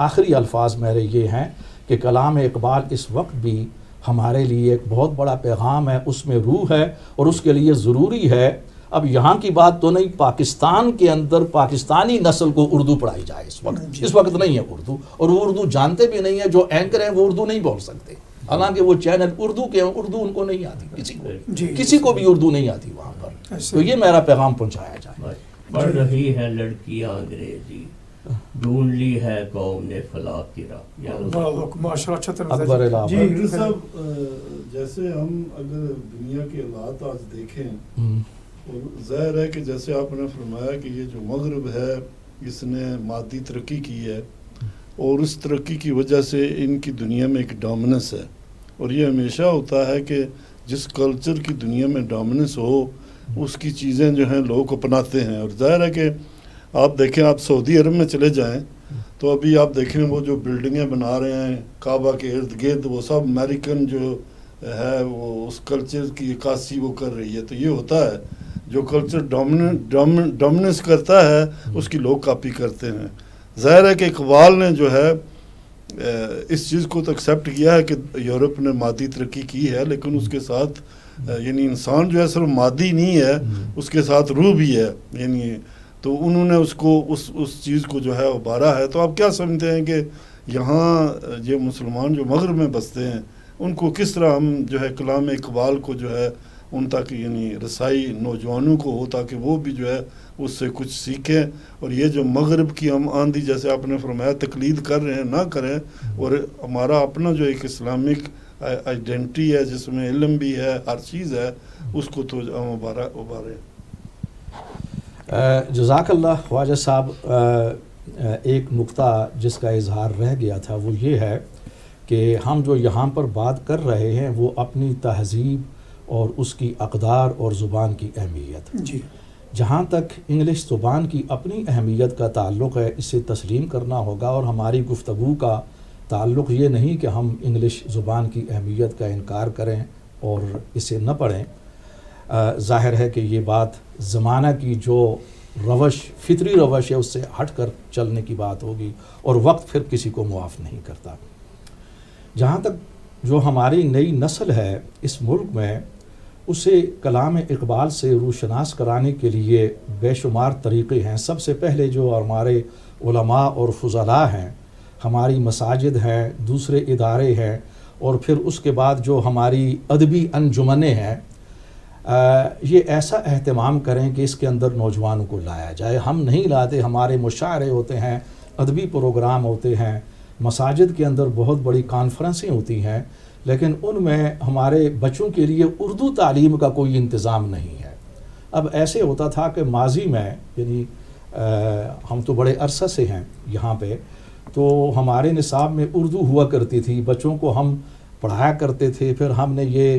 آخری الفاظ میرے یہ ہیں کہ کلام اقبال اس وقت بھی ہمارے لیے ایک بہت بڑا پیغام ہے، اس میں روح ہے، اور اس کے لیے ضروری ہے. اب یہاں کی بات تو نہیں، پاکستان کے اندر پاکستانی نسل کو اردو پڑھائی جائے. اس وقت نہیں ہے اردو، اور وہ اردو جانتے بھی نہیں ہیں. جو اینکر ہیں وہ اردو نہیں بول سکتے، حالانکہ وہ چینل اردو کے ہیں، اردو ان کو نہیں آتی، کسی کو بھی اردو نہیں آتی وہاں پر. تو یہ میرا پیغام پہنچایا جائے. پڑھ رہی ہیں لڑکیاں انگریزی، ڈھونڈ لی ہے قوم نے فلاح کی راہ. اکبر الہ آباد. ڈاکٹر صاحب، جیسے ہم اگر دنیا کے حالات آج دیکھیں، اور ظاہر ہے کہ جیسے آپ نے فرمایا کہ یہ جو مغرب ہے اس نے مادی ترقی کی ہے، اور اس ترقی کی وجہ سے ان کی دنیا میں ایک ڈومیننس ہے، اور یہ ہمیشہ ہوتا ہے کہ جس کلچر کی دنیا میں ڈومیننس ہو اس کی چیزیں جو ہیں لوگ اپناتے ہیں. اور ظاہر ہے کہ آپ دیکھیں، آپ سعودی عرب میں چلے جائیں تو ابھی آپ دیکھیں وہ جو بلڈنگیں بنا رہے ہیں کعبہ کے ارد گرد، وہ سب امریکن جو ہے وہ اس کلچر کی عکاسی وہ کر رہی ہے. تو یہ ہوتا ہے جو کلچر ڈومیننس کرتا ہے اس کی لوگ کاپی کرتے ہیں. ظاہر ہے کہ اقبال نے جو ہے اس چیز کو تو ایکسیپٹ کیا ہے کہ یورپ نے مادی ترقی کی ہے، لیکن اس کے ساتھ یعنی انسان جو ہے صرف مادی نہیں ہے، اس کے ساتھ روح بھی ہے. یعنی تو انہوں نے اس کو اس چیز کو جو ہے ابھارا ہے. تو آپ کیا سمجھتے ہیں کہ یہاں یہ مسلمان جو مغرب میں بستے ہیں ان کو کس طرح ہم جو ہے کلام اقبال کو جو ہے ان تک یعنی رسائی نوجوانوں کو ہو، تاکہ وہ بھی جو ہے اس سے کچھ سیکھیں، اور یہ جو مغرب کی ہم آندھی جیسے آپ نے فرمایا تقلید کر رہے ہیں نہ کریں، اور ہمارا اپنا جو ایک اسلامک آئیڈینٹی ہے جس میں علم بھی ہے، ہر چیز ہے، اس کو تو ہم ابھاریں. جزاک اللہ خواجہ صاحب. ایک نقطہ جس کا اظہار رہ گیا تھا وہ یہ ہے کہ ہم جو یہاں پر بات کر رہے ہیں وہ اپنی تہذیب اور اس کی اقدار اور زبان کی اہمیت. جی. جہاں تک انگلش زبان کی اپنی اہمیت کا تعلق ہے اسے تسلیم کرنا ہوگا، اور ہماری گفتگو کا تعلق یہ نہیں کہ ہم انگلش زبان کی اہمیت کا انکار کریں اور اسے نہ پڑھیں. ظاہر ہے کہ یہ بات زمانہ کی جو روش فطری روش ہے اس سے ہٹ کر چلنے کی بات ہوگی، اور وقت پھر کسی کو معاف نہیں کرتا. جہاں تک جو ہماری نئی نسل ہے اس ملک میں، اسے کلام اقبال سے روشناس کرانے کے لیے بے شمار طریقے ہیں. سب سے پہلے جو ہمارے علماء اور فضلاء ہیں، ہماری مساجد ہیں، دوسرے ادارے ہیں، اور پھر اس کے بعد جو ہماری ادبی انجمنیں ہیں، یہ ایسا اہتمام کریں کہ اس کے اندر نوجوانوں کو لایا جائے. ہم نہیں لاتے. ہمارے مشاعرے ہوتے ہیں، ادبی پروگرام ہوتے ہیں، مساجد کے اندر بہت بڑی کانفرنسیں ہوتی ہیں، لیکن ان میں ہمارے بچوں کے لیے اردو تعلیم کا کوئی انتظام نہیں ہے. اب ایسے ہوتا تھا کہ ماضی میں یعنی ہم تو بڑے عرصہ سے ہیں یہاں پہ، تو ہمارے نصاب میں اردو ہوا کرتی تھی، بچوں کو ہم پڑھایا کرتے تھے. پھر ہم نے یہ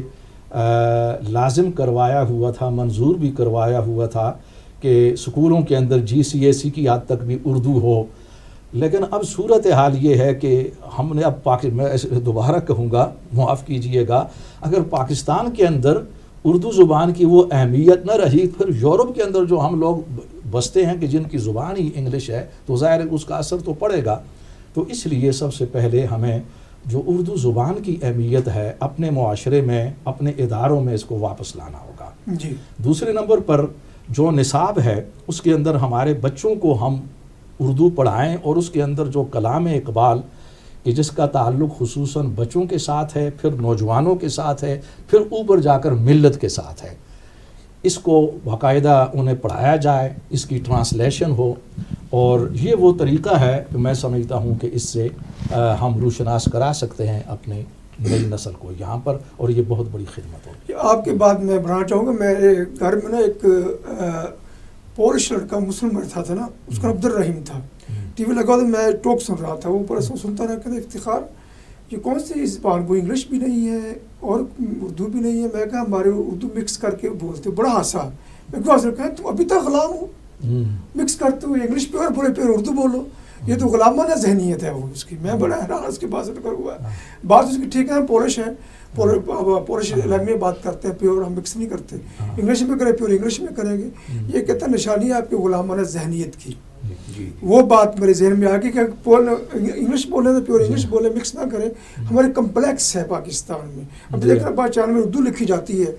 لازم کروایا ہوا تھا، منظور بھی کروایا ہوا تھا کہ اسکولوں کے اندر GCSE کی حد تک بھی اردو ہو. لیکن اب صورتحال یہ ہے کہ ہم نے اب میں دوبارہ کہوں گا، معاف کیجئے گا، اگر پاکستان کے اندر اردو زبان کی وہ اہمیت نہ رہی، پھر یورپ کے اندر جو ہم لوگ بستے ہیں کہ جن کی زبان ہی انگلش ہے، تو ظاہر اس کا اثر تو پڑے گا. تو اس لیے سب سے پہلے ہمیں جو اردو زبان کی اہمیت ہے اپنے معاشرے میں، اپنے اداروں میں اس کو واپس لانا ہوگا. جی. دوسرے نمبر پر جو نصاب ہے اس کے اندر ہمارے بچوں کو ہم اردو پڑھائیں، اور اس کے اندر جو کلام اقبال کہ جس کا تعلق خصوصاً بچوں کے ساتھ ہے، پھر نوجوانوں کے ساتھ ہے، پھر اوپر جا کر ملت کے ساتھ ہے، اس کو باقاعدہ انہیں پڑھایا جائے، اس کی ٹرانسلیشن ہو. اور یہ وہ طریقہ ہے کہ میں سمجھتا ہوں کہ اس سے ہم روشناس کرا سکتے ہیں اپنے نئی نسل کو یہاں پر، اور یہ بہت بڑی خدمت ہوگی. آپ کے بعد میں بڑھانا چاہوں گا، میرے گھر میں نا ایک پولش لڑکا مسلم رہتا تھا نا، اس کا عبد الرحیم تھا. ٹی وی لگا تو میں ٹوک سن رہا تھا، وہ اوپر سے سنتا رہا کہ افتخار یہ کون سی زبان، وہ انگلش بھی نہیں ہے اور اردو بھی نہیں ہے. میں کہا ہمارے اردو مکس کر کے بولتے، بڑا ہنسا. میں کہا تم ابھی تک غلام ہو، مکس کرتے ہوئے انگلش پہ اور بڑے پہ اردو بولو. یہ تو غلامانہ ذہنیت ہے وہ اس کی. میں بڑا حیران اس کی بات سے کر ہوا ہے. بات اس کی ٹھیک ہے, پولش ہے, پولش لینگویج میں بات کرتے ہیں, پیور ہم مکس نہیں کرتے, انگلش میں کریں پیور انگلش میں کریں گے. یہ کہتا ہے نشانی ہے آپ کی غلامانہ ذہنیت کی. وہ بات میرے ذہن میں آ گئی کہ انگلش بولیں تو پیور انگلش بولیں, مکس نہ کریں. ہمارے کمپلیکس ہے پاکستان میں. اب دیکھنا پہچان میں اردو لکھی جاتی ہے,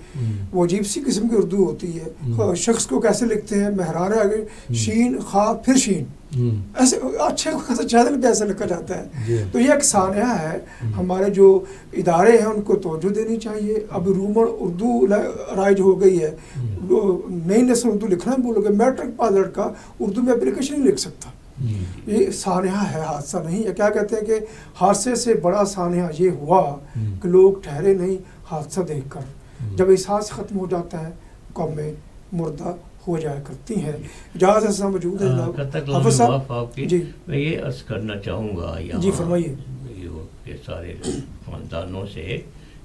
وہ عجیب سی قسم کی اردو ہوتی ہے. شخص کو کیسے لکھتے ہیں, مہران ہے آگے شین خا پھر شین, ایسے اچھے خاصا چینل پہ ایسا لکھا جاتا ہے. تو یہ ایک سانحہ ہے. ہمارے جو ادارے ہیں ان کو توجہ دینی چاہیے. اب رومن اردو رائج ہو گئی ہے, نئی نسل اردو لکھنا بھول گئے. میٹرک پاس لڑکا اردو میں اپلیکیشن نہیں لکھ سکتا. یہ سانحہ ہے, حادثہ نہیں ہے. کیا کہتے ہیں کہ حادثے سے بڑا سانحہ یہ ہوا کہ لوگ ٹھہرے نہیں حادثہ دیکھ کر. جب احساس ختم ہو جاتا ہے قومیں مردہ ہو جایا کرتی ہیں. اجازت سے موجود ہے حافظ صاحب. جی میں یہ عرض کرنا چاہوں گا یہاں جی فرمائیے کے سارے خاندانوں سے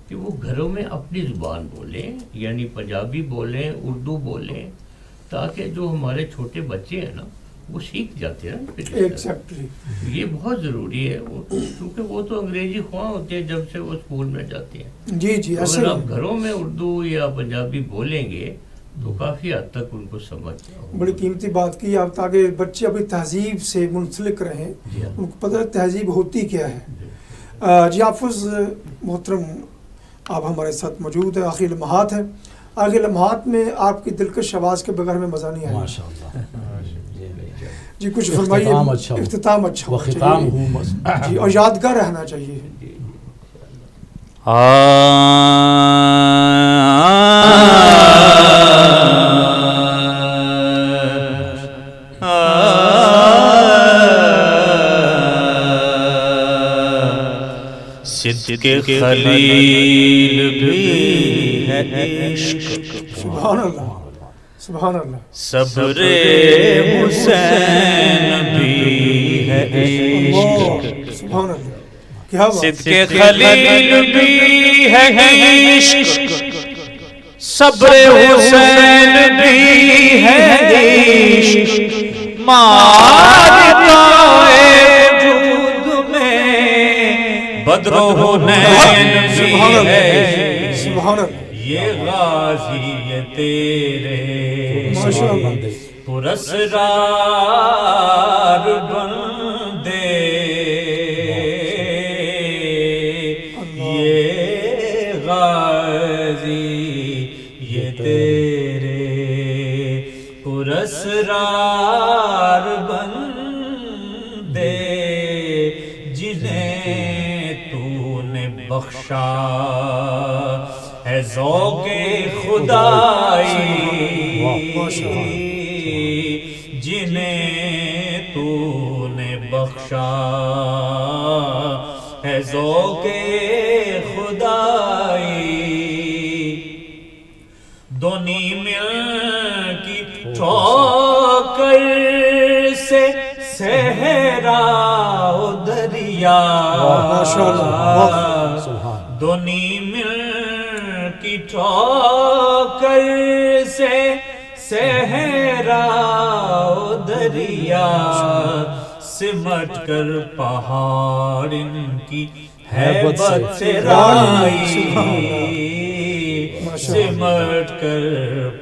کہ وہ گھروں میں اپنی زبان بولیں, یعنی پنجابی بولیں, اردو بولیں, تاکہ جو ہمارے چھوٹے بچے ہیں نا وہ سیکھ جاتے ہیں. ایگزیکٹلی یہ بہت ضروری ہے, کیونکہ وہ تو انگریزی خواہ ہوتے ہیں جب سے وہ اسکول میں جاتے ہیں. جی جی اگر آپ گھروں میں اردو یا پنجابی بولیں گے تو کافی حد تک ان کو سمجھ. بڑی قیمتی بات کی آپ, تاکہ بچے اپنی تہذیب سے منسلک رہیں, ان کو پتہ ہے تہذیب ہوتی کیا ہے. جی حافظ محترم آپ ہمارے ساتھ موجود ہیں. آخری لمحات ہیں. آخری لمحات میں آپ کی دلکش آواز کے بغیر میں مزہ نہیں آیا. ماشاءاللہ. جی کچھ فرمائیے. اختتام اچھا ہو جی, اور یادگار رہنا چاہیے. صدق خلیل بھی ہے عشق, سبحان اللہ سبحان اللہ. صبر حسین بھی ہے عشق, سبحان اللہ. کیا صدق خلیل بھی ہے عشق, صبر حسین بھی ہے عشق, وجود میں بدر و حنین بھی ہے. سبحان اللہ. یہ غازی تیرے پراسرار بندے, یہ غازی یہ تیرے پراسرار بندے, جنہیں تو نے بخشا ہے ذوق خدائی, جنہیں تو نے بخشا ہے ذوق خدائی. دونی مل کی ٹھوکر سے صحرا و دریا, دونی مل کی ٹھوکر سے صحرا و دریا, سمٹ کر پہاڑ ان کی ہیبت سے رائی, سمٹ کر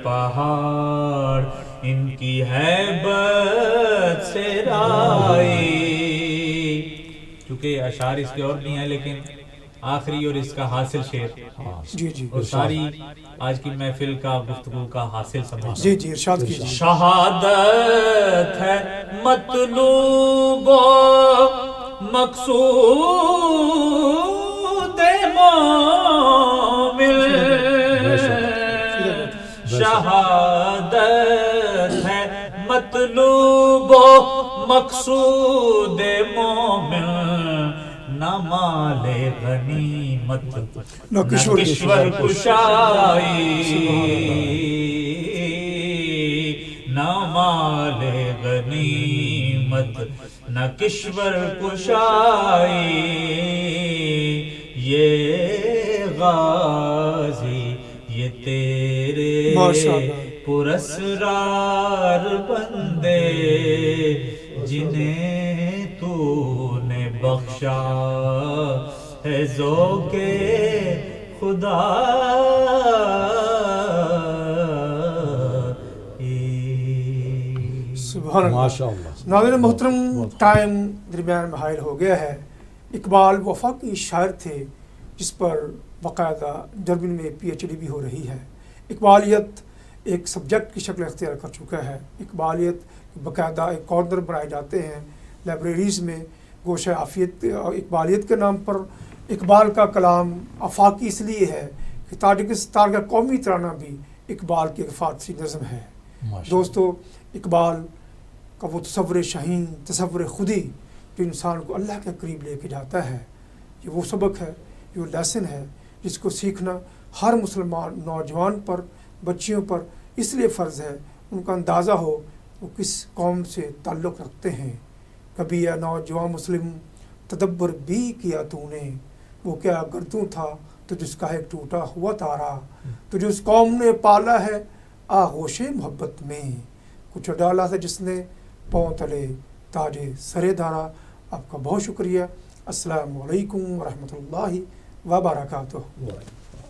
پہاڑ ان کی ہیبت سے رائی. چونکہ اشعار اس کے اور نہیں ہیں, لیکن آخری اور اس کا حاصل شعر جی جی اور ساری آج کی محفل کا گفتگو کا حاصل سمجھ. جی جی ارشاد کیجیے. شہادت ہے مطلوب و مقصود مومن, شہادت ہے مطلوب و مقصود مومن, نہ مال غنیمت نہ کشور کشائی, نہ مال غنیمت نہ کشور کشائی, یہ غازی یہ تیرے پراسرار بندے, جنہیں تو نے بخشا ہے ذوق خدا سبحان اللہ. ماشاء اللہ. ناظرین محترم، ٹائم درمیان میں حائل ہو گیا ہے. اقبال وفاقی شاعر تھے جس پر باقاعدہ جرمن میں پی ایچ ڈی بھی ہو رہی ہے. اقبالیت ایک سبجیکٹ کی شکل اختیار کر چکا ہے. اقبالیت باقاعدہ ایک کارنر بنائے جاتے ہیں لائبریریز میں گوشہ عافیت اقبالیت کے نام پر. اقبال کا کلام آفاقی اس لیے ہے کہ تاجکستان کا قومی ترانہ بھی اقبال کی ایک فارسی نظم ہے. دوستو، اقبال کا وہ تصور شاہین، تصور خودی جو انسان کو اللہ کے قریب لے کے جاتا ہے، یہ وہ سبق ہے، یہ وہ لیسن ہے جس کو سیکھنا ہر مسلمان نوجوان پر، بچیوں پر اس لیے فرض ہے ان کا اندازہ ہو وہ کس قوم سے تعلق رکھتے ہیں. کبھی یا نوجوان مسلم تدبر بھی کیا تو نے، وہ کیا گردوں تھا تو جس کا ایک ٹوٹا ہوا تارا، تو جو اس قوم نے پالا ہے آغوش محبت میں، کچھ ڈالا تھا جس نے پاؤں تلے تاج سرے دھارا. آپ کا بہت شکریہ. السلام علیکم ورحمۃ اللہ وبرکاتہ.